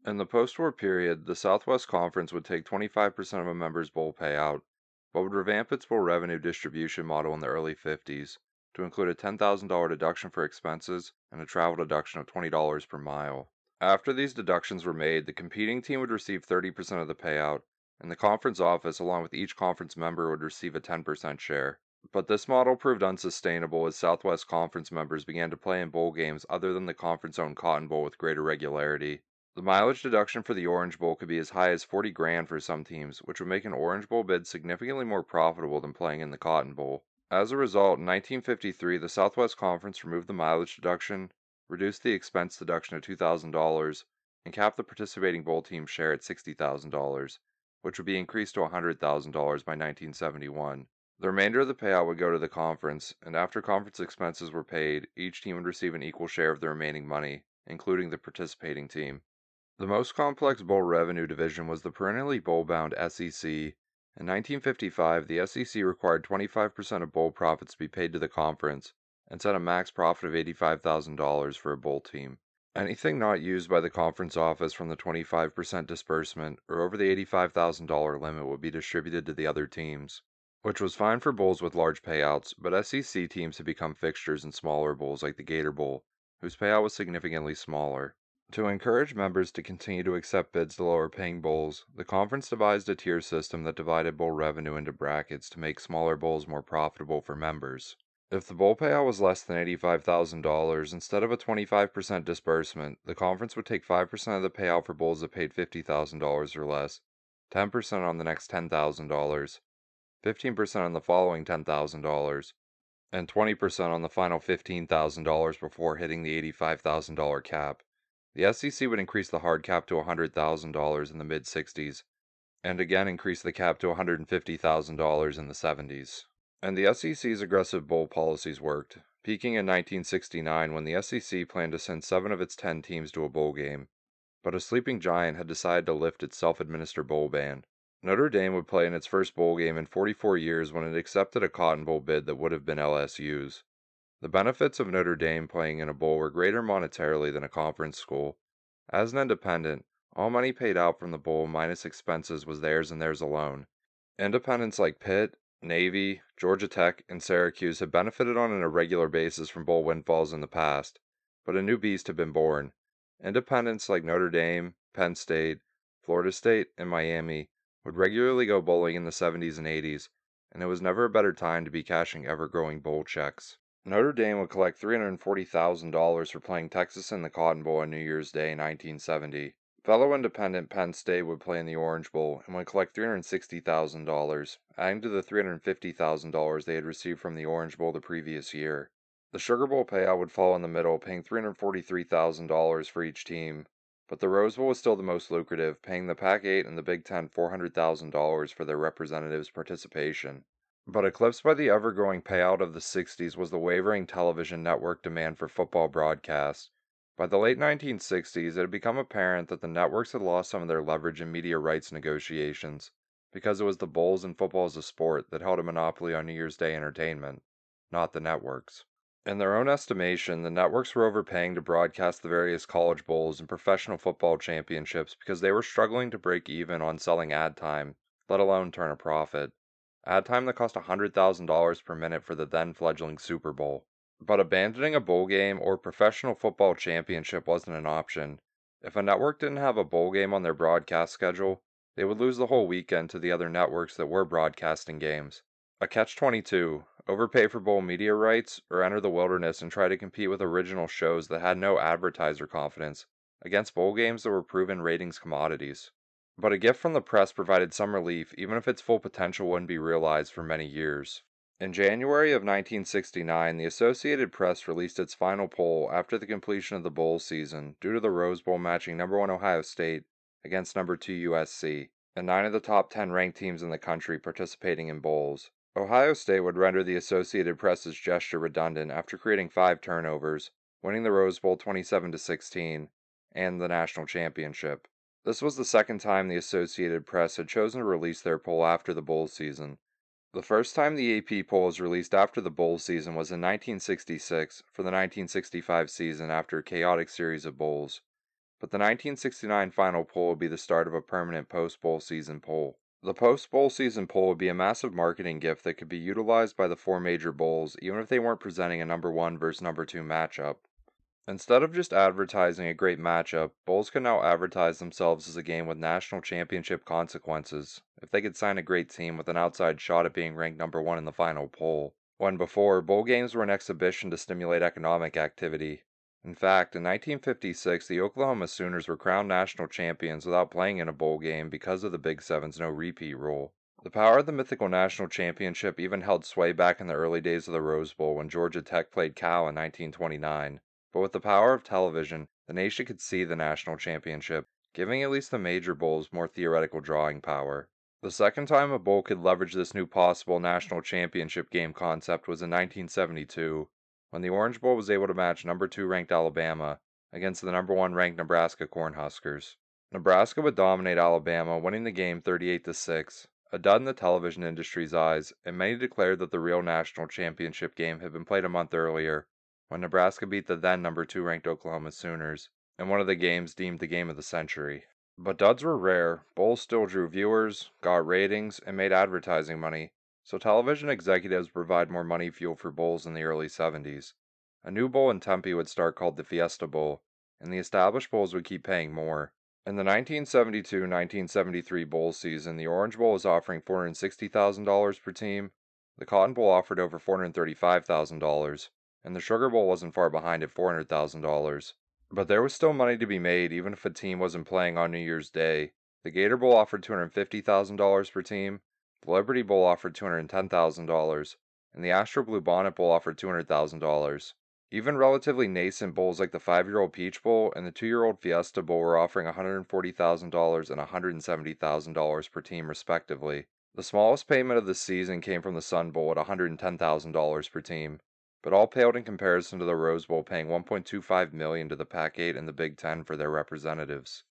In the post-war period, the Southwest Conference would take 25% of a member's bowl payout, but would revamp its bowl revenue distribution model in the early 50s to include a $10,000 deduction for expenses and a travel deduction of $20 per mile. After these deductions were made, the competing team would receive 30% of the payout, and the conference office, along with each conference member, would receive a 10% share. But this model proved unsustainable as Southwest Conference members began to play in bowl games other than the conference-owned Cotton Bowl with greater regularity. The mileage deduction for the Orange Bowl could be as high as $40,000 for some teams, which would make an Orange Bowl bid significantly more profitable than playing in the Cotton Bowl. As a result, in 1953, the Southwest Conference removed the mileage deduction, reduced the expense deduction to $2,000, and capped the participating bowl team's share at $60,000, which would be increased to $100,000 by 1971. The remainder of the payout would go to the conference, and after conference expenses were paid, each team would receive an equal share of the remaining money, including the participating team. The most complex bowl revenue division was the perennially bowl-bound SEC. In 1955, the SEC required 25% of bowl profits to be paid to the conference, and set a max profit of $85,000 for a bowl team. Anything not used by the conference office from the 25% disbursement or over the $85,000 limit would be distributed to the other teams, which was fine for bowls with large payouts, but SEC teams had become fixtures in smaller bowls like the Gator Bowl, whose payout was significantly smaller. To encourage members to continue to accept bids to lower paying bowls, the conference devised a tier system that divided bowl revenue into brackets to make smaller bowls more profitable for members. If the bowl payout was less than $85,000, instead of a 25% disbursement, the conference would take 5% of the payout for bowls that paid $50,000 or less, 10% on the next $10,000, 15% on the following $10,000, and 20% on the final $15,000 before hitting the $85,000 cap. The SEC would increase the hard cap to $100,000 in the mid-60s, and again increase the cap to $150,000 in the 70s. And the SEC's aggressive bowl policies worked, peaking in 1969 when the SEC planned to send 7 of its 10 teams to a bowl game. But a sleeping giant had decided to lift its self-administered bowl ban. Notre Dame would play in its first bowl game in 44 years when it accepted a Cotton Bowl bid that would have been LSU's. The benefits of Notre Dame playing in a bowl were greater monetarily than a conference school. As an independent, all money paid out from the bowl minus expenses was theirs and theirs alone. Independents like Pitt, Navy, Georgia Tech, and Syracuse had benefited on an irregular basis from bowl windfalls in the past, but a new beast had been born. Independents like Notre Dame, Penn State, Florida State, and Miami would regularly go bowling in the 70s and 80s, and it was never a better time to be cashing ever-growing bowl checks. Notre Dame would collect $340,000 for playing Texas in the Cotton Bowl on New Year's Day 1970, Fellow independent Penn State would play in the Orange Bowl and would collect $360,000, adding to the $350,000 they had received from the Orange Bowl the previous year. The Sugar Bowl payout would fall in the middle, paying $343,000 for each team, but the Rose Bowl was still the most lucrative, paying the Pac-8 and the Big Ten $400,000 for their representatives' participation. But eclipsed by the ever-growing payout of the 60s was the wavering television network demand for football broadcast. By the late 1960s, it had become apparent that the networks had lost some of their leverage in media rights negotiations, because it was the Bulls and football as a sport that held a monopoly on New Year's Day entertainment, not the networks. In their own estimation, the networks were overpaying to broadcast the various college bowls and professional football championships because they were struggling to break even on selling ad time, let alone turn a profit. Ad time that cost $100,000 per minute for the then fledgling Super Bowl. But abandoning a bowl game or professional football championship wasn't an option. If a network didn't have a bowl game on their broadcast schedule, they would lose the whole weekend to the other networks that were broadcasting games. A catch-22, overpay for bowl media rights, or enter the wilderness and try to compete with original shows that had no advertiser confidence against bowl games that were proven ratings commodities. But a gift from the press provided some relief, even if its full potential wouldn't be realized for many years. In January of 1969, the Associated Press released its final poll after the completion of the bowl season, due to the Rose Bowl matching number 1 Ohio State against number 2 USC, and 9 of the top 10 ranked teams in the country participating in bowls. Ohio State would render the Associated Press's gesture redundant after creating 5 turnovers, winning the Rose Bowl 27-16, and the national championship. This was the second time the Associated Press had chosen to release their poll after the bowl season. The first time the AP poll was released after the bowl season was in 1966 for the 1965 season after a chaotic series of bowls, but the 1969 final poll would be the start of a permanent post-bowl season poll. The post-bowl season poll would be a massive marketing gift that could be utilized by the 4 major bowls even if they weren't presenting a number 1 versus number 2 matchup. Instead of just advertising a great matchup, bowls could now advertise themselves as a game with national championship consequences if they could sign a great team with an outside shot at being ranked number 1 in the final poll, when before, bowl games were an exhibition to stimulate economic activity. In fact, in 1956, the Oklahoma Sooners were crowned national champions without playing in a bowl game because of the Big Seven's no repeat rule. The power of the mythical national championship even held sway back in the early days of the Rose Bowl when Georgia Tech played Cal in 1929. But with the power of television, the nation could see the national championship, giving at least the major bowls more theoretical drawing power. The second time a bowl could leverage this new possible national championship game concept was in 1972, when the Orange Bowl was able to match number 2 ranked Alabama against the number 1 ranked Nebraska Cornhuskers. Nebraska would dominate Alabama, winning the game 38-6, a dud in the television industry's eyes, and many declared that the real national championship game had been played a month earlier, when Nebraska beat the then number 2 ranked Oklahoma Sooners, in one of the games deemed the game of the century. But duds were rare. Bowls still drew viewers, got ratings, and made advertising money, so television executives provide more money fuel for bowls in the early 70s. A new bowl in Tempe would start called the Fiesta Bowl, and the established bowls would keep paying more. In the 1972-1973 bowl season, the Orange Bowl was offering $460,000 per team, the Cotton Bowl offered over $435,000, and the Sugar Bowl wasn't far behind at $400,000. But there was still money to be made even if a team wasn't playing on New Year's Day. The Gator Bowl offered $250,000 per team, the Liberty Bowl offered $210,000, and the Astro Blue Bonnet Bowl offered $200,000. Even relatively nascent bowls like the 5-year-old Peach Bowl and the 2-year-old Fiesta Bowl were offering $140,000 and $170,000 per team respectively. The smallest payment of the season came from the Sun Bowl at $110,000 per team, but all paled in comparison to the Rose Bowl paying $1.25 million to the Pac-8 and the Big Ten for their representatives.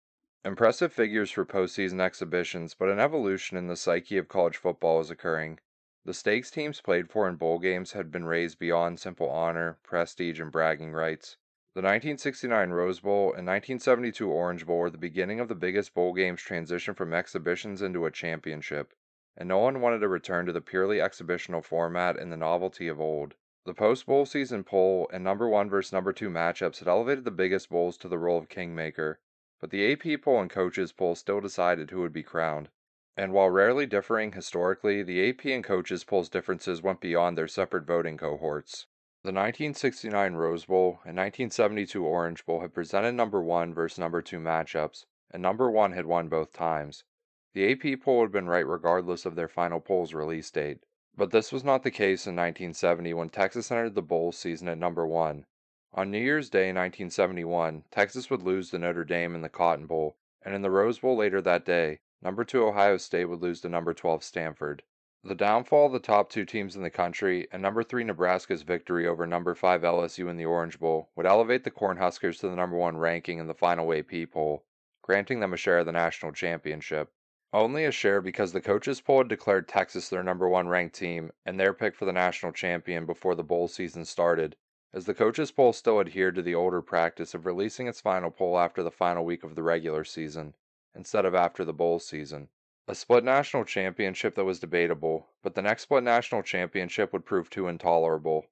Impressive figures for postseason exhibitions, but an evolution in the psyche of college football is occurring. The stakes teams played for in bowl games had been raised beyond simple honor, prestige, and bragging rights. The 1969 Rose Bowl and 1972 Orange Bowl were the beginning of the biggest bowl game's transition from exhibitions into a championship, and no one wanted to return to the purely exhibitional format and the novelty of old. The post-bowl season poll and number 1 versus number 2 matchups had elevated the biggest bowls to the role of kingmaker, but the AP poll and coaches poll still decided who would be crowned. And while rarely differing historically, the AP and coaches polls differences went beyond their separate voting cohorts. The 1969 Rose Bowl and 1972 Orange Bowl had presented number 1 versus number 2 matchups, and number 1 had won both times. The AP poll had been right regardless of their final poll's release date. But this was not the case in 1970 when Texas entered the bowl season at number 1. On New Year's Day 1971, Texas would lose to Notre Dame in the Cotton Bowl, and in the Rose Bowl later that day, number 2 Ohio State would lose to number 12 Stanford. The downfall of the top 2 teams in the country and number 3 Nebraska's victory over number 5 LSU in the Orange Bowl would elevate the Cornhuskers to the number 1 ranking in the final AP poll, granting them a share of the national championship. Only a share because the coaches poll had declared Texas their number 1 ranked team and their pick for the national champion before the bowl season started, as the coaches poll still adhered to the older practice of releasing its final poll after the final week of the regular season, instead of after the bowl season. A split national championship that was debatable, but the next split national championship would prove too intolerable.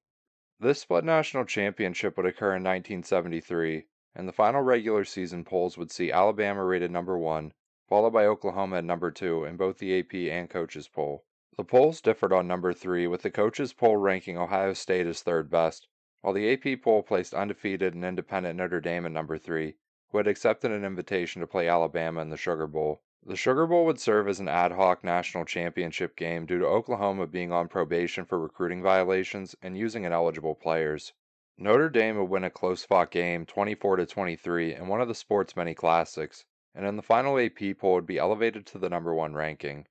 This split national championship would occur in 1973, and the final regular season polls would see Alabama rated number 1, followed by Oklahoma at number 2 in both the AP and coaches poll. The polls differed on number 3, with the coaches poll ranking Ohio State as third best, while the AP poll placed undefeated and independent Notre Dame at number 3, who had accepted an invitation to play Alabama in the Sugar Bowl. The Sugar Bowl would serve as an ad hoc national championship game due to Oklahoma being on probation for recruiting violations and using ineligible players. Notre Dame would win a close-fought game 24-23 in one of the sport's many classics, and in the final AP poll would be elevated to the number 1 ranking.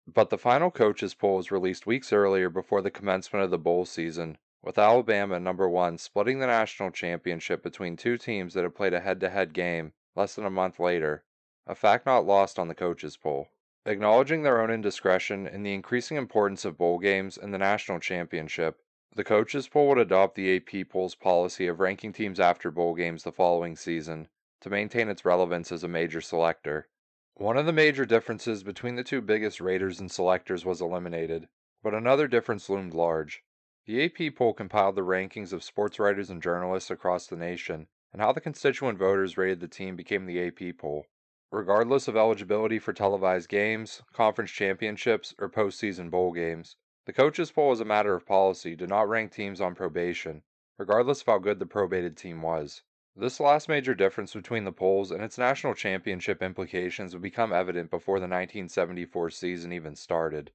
But the final coaches poll was released weeks earlier before the commencement of the bowl season, with Alabama at number 1 splitting the national championship between 2 teams that had played a head-to-head game less than a month later, a fact not lost on the coaches poll. Acknowledging their own indiscretion and the increasing importance of bowl games and the national championship, the coaches poll would adopt the AP poll's policy of ranking teams after bowl games the following season, to maintain its relevance as a major selector. One of the major differences between the 2 biggest raters and selectors was eliminated, but another difference loomed large. The AP poll compiled the rankings of sports writers and journalists across the nation, and how the constituent voters rated the team became the AP poll. Regardless of eligibility for televised games, conference championships, or postseason bowl games, the coaches poll as a matter of policy did not rank teams on probation, regardless of how good the probated team was. This last major difference between the polls and its national championship implications would become evident before the 1974 season even started.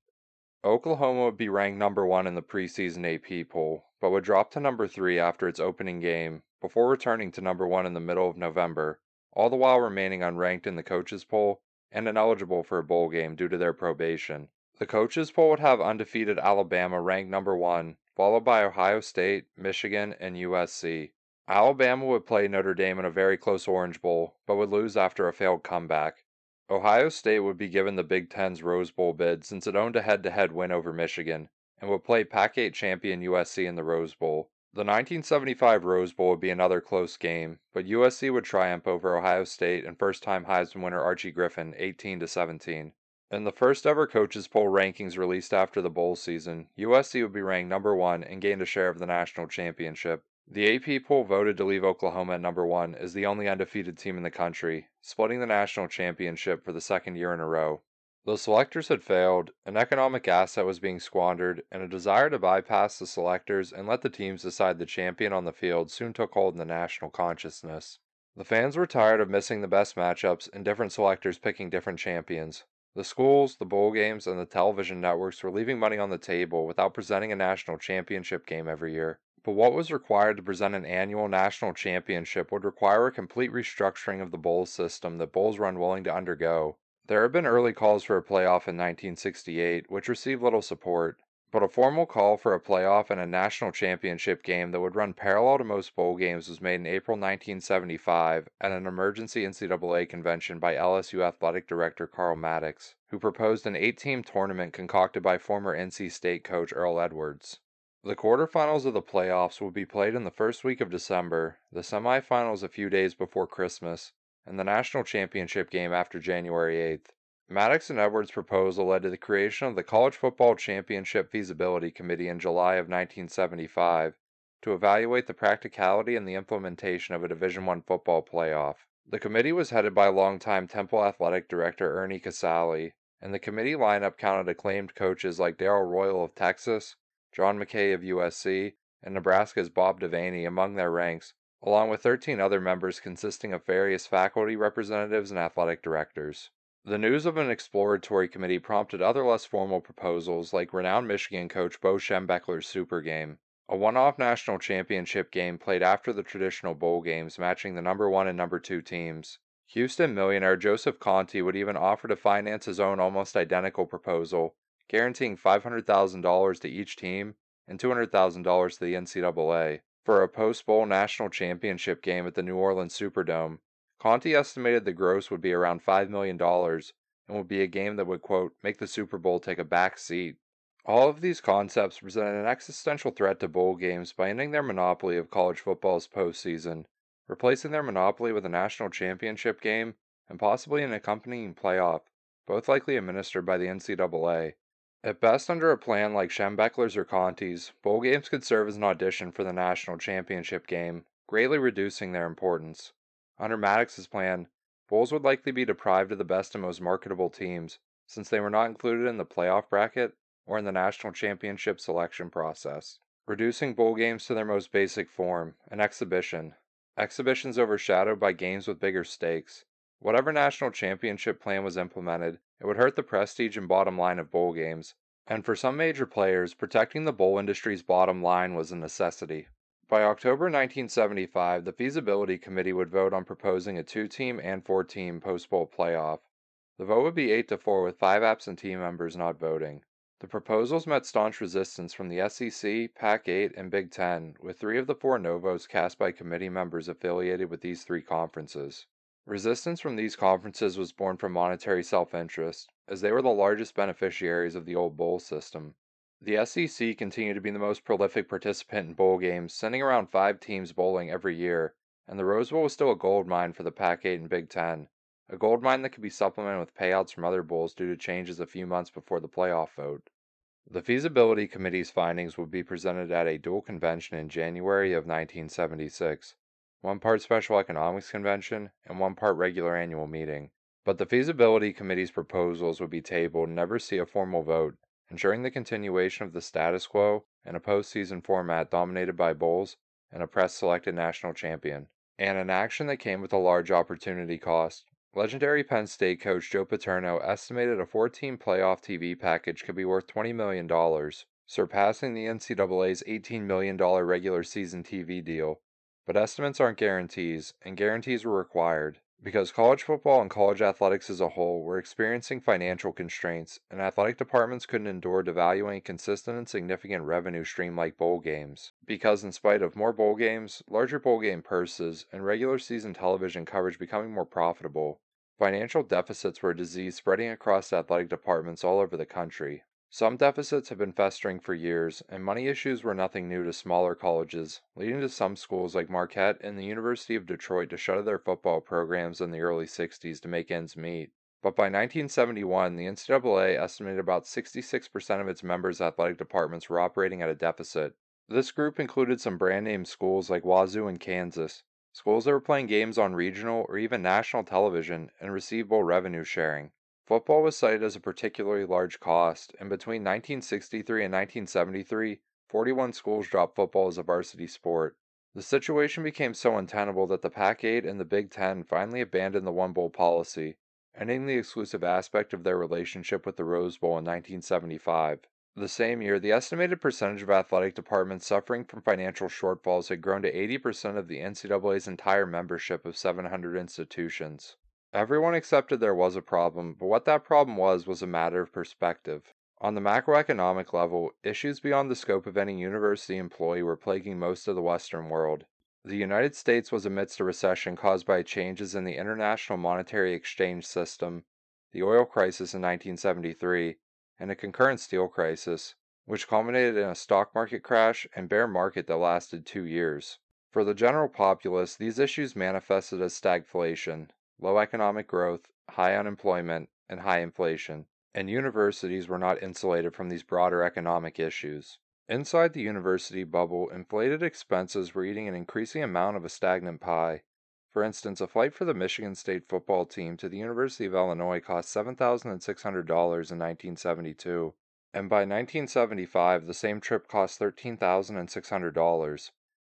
Oklahoma would be ranked number 1 in the preseason AP poll, but would drop to number 3 after its opening game, before returning to number 1 in the middle of November, all the while remaining unranked in the coaches poll and ineligible for a bowl game due to their probation. The coaches poll would have undefeated Alabama ranked number 1, followed by Ohio State, Michigan, and USC. Alabama would play Notre Dame in a very close Orange Bowl, but would lose after a failed comeback. Ohio State would be given the Big Ten's Rose Bowl bid since it owned a head-to-head win over Michigan, and would play Pac-8 champion USC in the Rose Bowl. The 1975 Rose Bowl would be another close game, but USC would triumph over Ohio State and first-time Heisman winner Archie Griffin 18-17. In the first ever coaches poll rankings released after the bowl season, USC would be ranked number 1 and gained a share of the national championship. The AP poll voted to leave Oklahoma at number 1 as the only undefeated team in the country, splitting the national championship for the second year in a row. The selectors had failed, an economic asset was being squandered, and a desire to bypass the selectors and let the teams decide the champion on the field soon took hold in the national consciousness. The fans were tired of missing the best matchups and different selectors picking different champions. The schools, the bowl games, and the television networks were leaving money on the table without presenting a national championship game every year. But what was required to present an annual national championship would require a complete restructuring of the bowl system that bowls were unwilling to undergo. There had been early calls for a playoff in 1968, which received little support, but a formal call for a playoff and a national championship game that would run parallel to most bowl games was made in April 1975 at an emergency NCAA convention by LSU athletic director Carl Maddox, who proposed an 8-team tournament concocted by former NC State coach Earl Edwards. The quarterfinals of the playoffs would be played in the first week of December, the semifinals a few days before Christmas, and the national championship game after January 8th. Maddox and Edwards' proposal led to the creation of the College Football Championship Feasibility Committee in July of 1975 to evaluate the practicality and the implementation of a Division I football playoff. The committee was headed by longtime Temple athletic director Ernie Casale, and the committee lineup counted acclaimed coaches like Darrell Royal of Texas, John McKay of USC, and Nebraska's Bob Devaney among their ranks, along with 13 other members consisting of various faculty representatives and athletic directors. The news of an exploratory committee prompted other less formal proposals like renowned Michigan coach Bo Schembechler's Super Game, a one-off national championship game played after the traditional bowl games matching the number 1 and number 2 teams. Houston millionaire Joseph Conte would even offer to finance his own almost identical proposal, guaranteeing $500,000 to each team and $200,000 to the NCAA for a post-bowl national championship game at the New Orleans Superdome. Conte estimated the gross would be around $5 million and would be a game that would, quote, make the Super Bowl take a back seat. All of these concepts presented an existential threat to bowl games by ending their monopoly of college football's postseason, replacing their monopoly with a national championship game and possibly an accompanying playoff, both likely administered by the NCAA. At best, under a plan like Schembechler's or Conte's, bowl games could serve as an audition for the national championship game, greatly reducing their importance. Under Maddox's plan, bowls would likely be deprived of the best and most marketable teams, since they were not included in the playoff bracket or in the national championship selection process, reducing bowl games to their most basic form, an exhibition. Exhibitions overshadowed by games with bigger stakes. Whatever national championship plan was implemented, it would hurt the prestige and bottom line of bowl games, and for some major players, protecting the bowl industry's bottom line was a necessity. By October 1975, the Feasibility Committee would vote on proposing a 2-team and 4-team post-bowl playoff. The vote would be 8-4 with 5 absentee members not voting. The proposals met staunch resistance from the SEC, Pac-8, and Big Ten, with 3 of the 4 no votes cast by committee members affiliated with these 3 conferences. Resistance from these conferences was born from monetary self-interest, as they were the largest beneficiaries of the old bowl system. The SEC continued to be the most prolific participant in bowl games, sending around 5 teams bowling every year, and the Rose Bowl was still a gold mine for the Pac-8 and Big Ten, a gold mine that could be supplemented with payouts from other bowls due to changes a few months before the playoff vote. The Feasibility Committee's findings would be presented at a dual convention in January of 1976, 1 part special economics convention and 1 part regular annual meeting. But the Feasibility Committee's proposals would be tabled and never see a formal vote, ensuring the continuation of the status quo and a postseason format dominated by bowls and a press-selected national champion, and an action that came with a large opportunity cost. Legendary Penn State coach Joe Paterno estimated a 4-team playoff TV package could be worth $20 million, surpassing the NCAA's $18 million regular season TV deal. But estimates aren't guarantees, and guarantees were required, because college football and college athletics as a whole were experiencing financial constraints, and athletic departments couldn't endure devaluing a consistent and significant revenue stream like bowl games, because in spite of more bowl games, larger bowl game purses, and regular season television coverage becoming more profitable, financial deficits were a disease spreading across athletic departments all over the country. Some deficits had been festering for years, and money issues were nothing new to smaller colleges, leading to some schools like Marquette and the University of Detroit to shutter their football programs in the early 60s to make ends meet. But by 1971, the NCAA estimated about 66% of its members' athletic departments were operating at a deficit. This group included some brand-name schools like Wazoo and Kansas, schools that were playing games on regional or even national television and received bowl revenue sharing. Football was cited as a particularly large cost, and between 1963 and 1973, 41 schools dropped football as a varsity sport. The situation became so untenable that the Pac-8 and the Big Ten finally abandoned the one bowl policy, ending the exclusive aspect of their relationship with the Rose Bowl in 1975. The same year, the estimated percentage of athletic departments suffering from financial shortfalls had grown to 80% of the NCAA's entire membership of 700 institutions. Everyone accepted there was a problem, but what that problem was a matter of perspective. On the macroeconomic level, issues beyond the scope of any university employee were plaguing most of the Western world. The United States was amidst a recession caused by changes in the international monetary exchange system, the oil crisis in 1973, and a concurrent steel crisis, which culminated in a stock market crash and bear market that lasted 2 years. For the general populace, these issues manifested as stagflation, low economic growth, high unemployment, and high inflation, and universities were not insulated from these broader economic issues. Inside the university bubble, inflated expenses were eating an increasing amount of a stagnant pie. For instance, a flight for the Michigan State football team to the University of Illinois cost $7,600 in 1972, and by 1975 the same trip cost $13,600.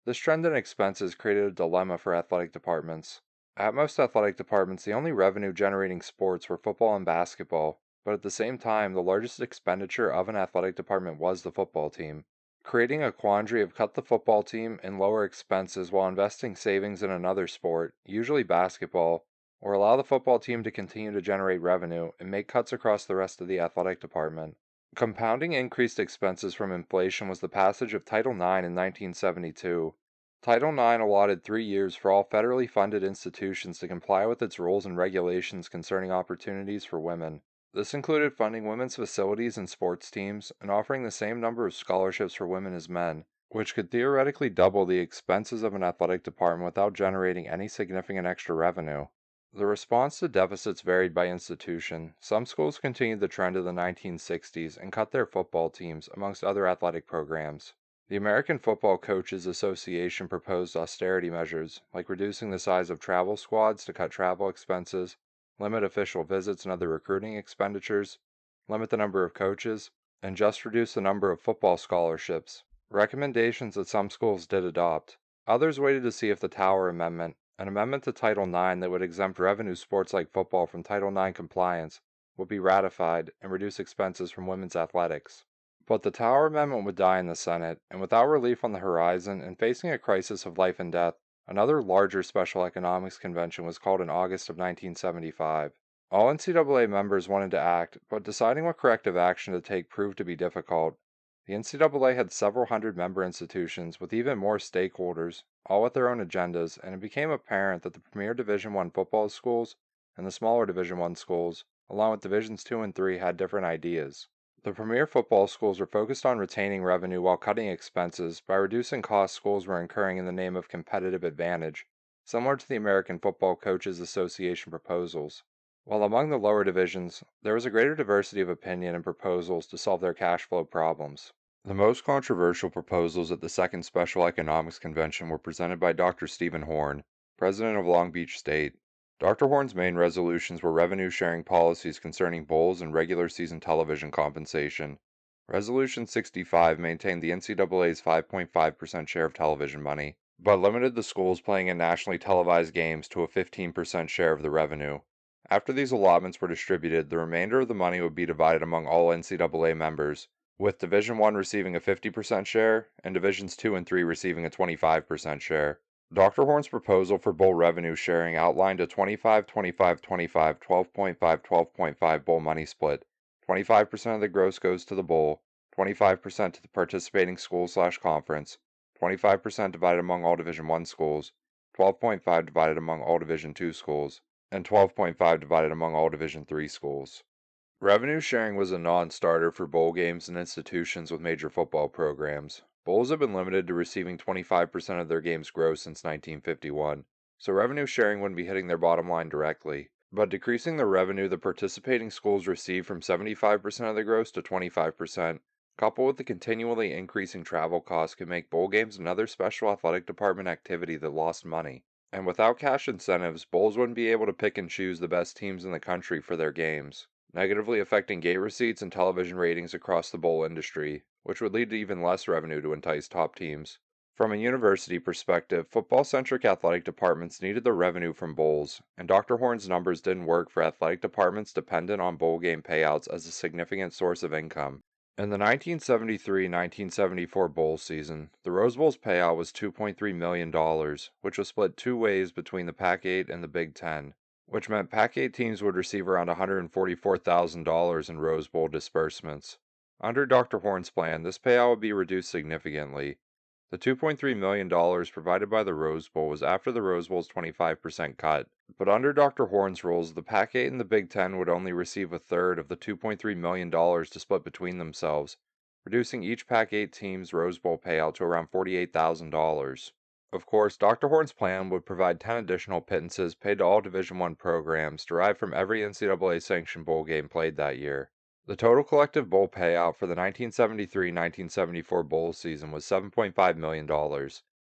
This trend in expenses created a dilemma for athletic departments. At most athletic departments, the only revenue-generating sports were football and basketball, but at the same time, the largest expenditure of an athletic department was the football team, creating a quandary of cut the football team and lower expenses while investing savings in another sport, usually basketball, or allow the football team to continue to generate revenue and make cuts across the rest of the athletic department. Compounding increased expenses from inflation was the passage of Title IX in 1972. Title IX allotted 3 years for all federally funded institutions to comply with its rules and regulations concerning opportunities for women. This included funding women's facilities and sports teams and offering the same number of scholarships for women as men, which could theoretically double the expenses of an athletic department without generating any significant extra revenue. The response to deficits varied by institution. Some schools continued the trend of the 1960s and cut their football teams, amongst other athletic programs. The American Football Coaches Association proposed austerity measures, like reducing the size of travel squads to cut travel expenses, limit official visits and other recruiting expenditures, limit the number of coaches, and just reduce the number of football scholarships, recommendations that some schools did adopt. Others waited to see if the Tower Amendment, an amendment to Title IX that would exempt revenue sports like football from Title IX compliance, would be ratified and reduce expenses from women's athletics. But the Tower Amendment would die in the Senate, and without relief on the horizon and facing a crisis of life and death, another larger special economics convention was called in August of 1975. All NCAA members wanted to act, but deciding what corrective action to take proved to be difficult. The NCAA had several hundred member institutions with even more stakeholders, all with their own agendas, and it became apparent that the premier Division I football schools and the smaller Division I schools, along with Divisions II and III, had different ideas. The premier football schools were focused on retaining revenue while cutting expenses by reducing costs schools were incurring in the name of competitive advantage, similar to the American Football Coaches Association proposals. While among the lower divisions, there was a greater diversity of opinion and proposals to solve their cash flow problems. The most controversial proposals at the Second Special Economics Convention were presented by Dr. Stephen Horn, president of Long Beach State. Dr. Horn's main resolutions were revenue-sharing policies concerning bowls and regular season television compensation. Resolution 65 maintained the NCAA's 5.5% share of television money, but limited the schools playing in nationally televised games to a 15% share of the revenue. After these allotments were distributed, the remainder of the money would be divided among all NCAA members, with Division I receiving a 50% share and Divisions II and III receiving a 25% share. Dr. Horn's proposal for bowl revenue sharing outlined a 25-25-25 12.5-12.5 bowl money split. 25% of the gross goes to the bowl, 25% to the participating school/conference, 25% divided among all Division I schools, 12.5 divided among all Division II schools, and 12.5 divided among all Division III schools. Revenue sharing was a non-starter for bowl games and institutions with major football programs. Bowls have been limited to receiving 25% of their games gross since 1951, so revenue sharing wouldn't be hitting their bottom line directly, but decreasing the revenue the participating schools receive from 75% of the gross to 25%, coupled with the continually increasing travel costs, could make bowl games another special athletic department activity that lost money. And without cash incentives, bowls wouldn't be able to pick and choose the best teams in the country for their games, negatively affecting gate receipts and television ratings across the bowl industry, which would lead to even less revenue to entice top teams. From a university perspective, football-centric athletic departments needed the revenue from bowls, and Dr. Horn's numbers didn't work for athletic departments dependent on bowl game payouts as a significant source of income. In the 1973-1974 bowl season, the Rose Bowl's payout was $2.3 million, which was split two ways between the Pac-8 and the Big Ten, which meant Pac-8 teams would receive around $144,000 in Rose Bowl disbursements. Under Dr. Horn's plan, this payout would be reduced significantly. The $2.3 million provided by the Rose Bowl was after the Rose Bowl's 25% cut, but under Dr. Horn's rules, the Pac-8 and the Big Ten would only receive a third of the $2.3 million to split between themselves, reducing each Pac-8 team's Rose Bowl payout to around $48,000. Of course, Dr. Horn's plan would provide 10 additional pittances paid to all Division I programs derived from every NCAA-sanctioned bowl game played that year. The total collective bowl payout for the 1973-1974 bowl season was $7.5 million.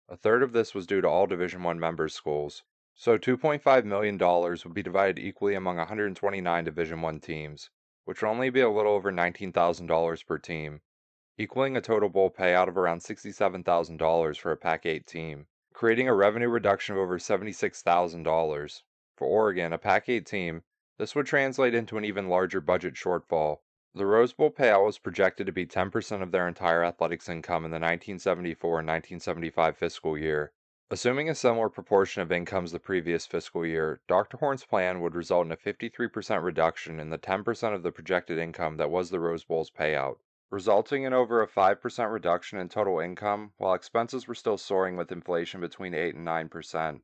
A third of this was due to all Division I member schools, so $2.5 million would be divided equally among 129 Division I teams, which would only be a little over $19,000 per team. equaling a total bowl payout of around $67,000 for a Pac-8 team, creating a revenue reduction of over $76,000. For Oregon, a Pac-8 team, this would translate into an even larger budget shortfall. The Rose Bowl payout was projected to be 10% of their entire athletics income in the 1974 and 1975 fiscal year. Assuming a similar proportion of income as the previous fiscal year, Dr. Horn's plan would result in a 53% reduction in the 10% of the projected income that was the Rose Bowl's payout, resulting in over a 5% reduction in total income, while expenses were still soaring with inflation between 8 and 9%.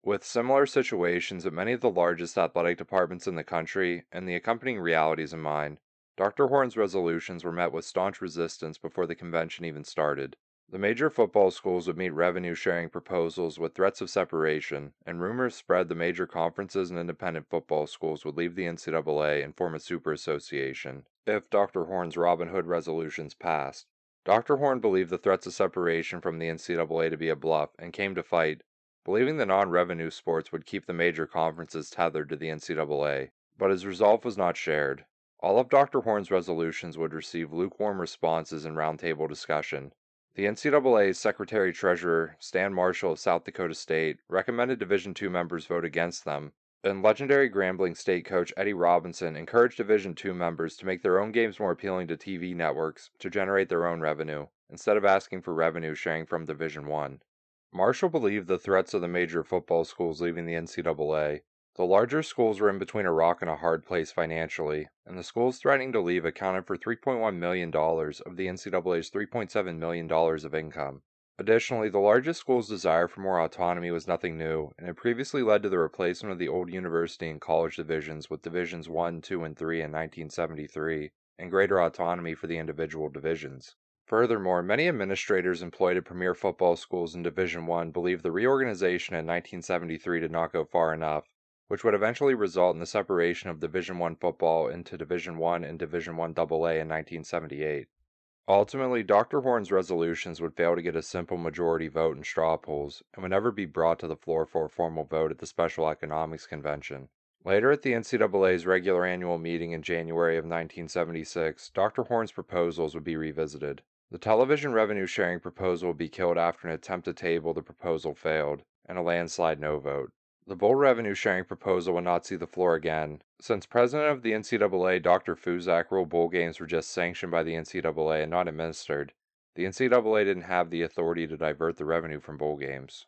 With similar situations at many of the largest athletic departments in the country and the accompanying realities in mind, Dr. Horn's resolutions were met with staunch resistance before the convention even started. The major football schools would meet revenue-sharing proposals with threats of separation, and rumors spread the major conferences and independent football schools would leave the NCAA and form a super association if Dr. Horn's Robin Hood resolutions passed. Dr. Horn believed the threats of separation from the NCAA to be a bluff and came to fight, believing the non-revenue sports would keep the major conferences tethered to the NCAA, but his resolve was not shared. All of Dr. Horn's resolutions would receive lukewarm responses in roundtable discussion. The NCAA's Secretary-Treasurer, Stan Marshall of South Dakota State, recommended Division II members vote against them, and legendary Grambling State coach Eddie Robinson encouraged Division II members to make their own games more appealing to TV networks to generate their own revenue, instead of asking for revenue sharing from Division I. Marshall believed the threats of the major football schools leaving the NCAA. The larger schools were in between a rock and a hard place financially, and the schools threatening to leave accounted for $3.1 million of the NCAA's $3.7 million of income. Additionally, the largest school's desire for more autonomy was nothing new, and had previously led to the replacement of the old university and college divisions with Divisions 1, 2, and 3 in 1973, and greater autonomy for the individual divisions. Furthermore, many administrators employed at premier football schools in Division I believed the reorganization in 1973 did not go far enough, which would eventually result in the separation of Division I football into Division I and Division I AA in 1978. Ultimately, Dr. Horn's resolutions would fail to get a simple majority vote in straw polls, and would never be brought to the floor for a formal vote at the Special Economics Convention. Later at the NCAA's regular annual meeting in January of 1976, Dr. Horn's proposals would be revisited. The television revenue sharing proposal would be killed after an attempt to table the proposal failed, and a landslide no vote. The bowl revenue sharing proposal would not see the floor again. Since president of the NCAA Dr. Fuzak ruled bowl games were just sanctioned by the NCAA and not administered, the NCAA didn't have the authority to divert the revenue from bowl games.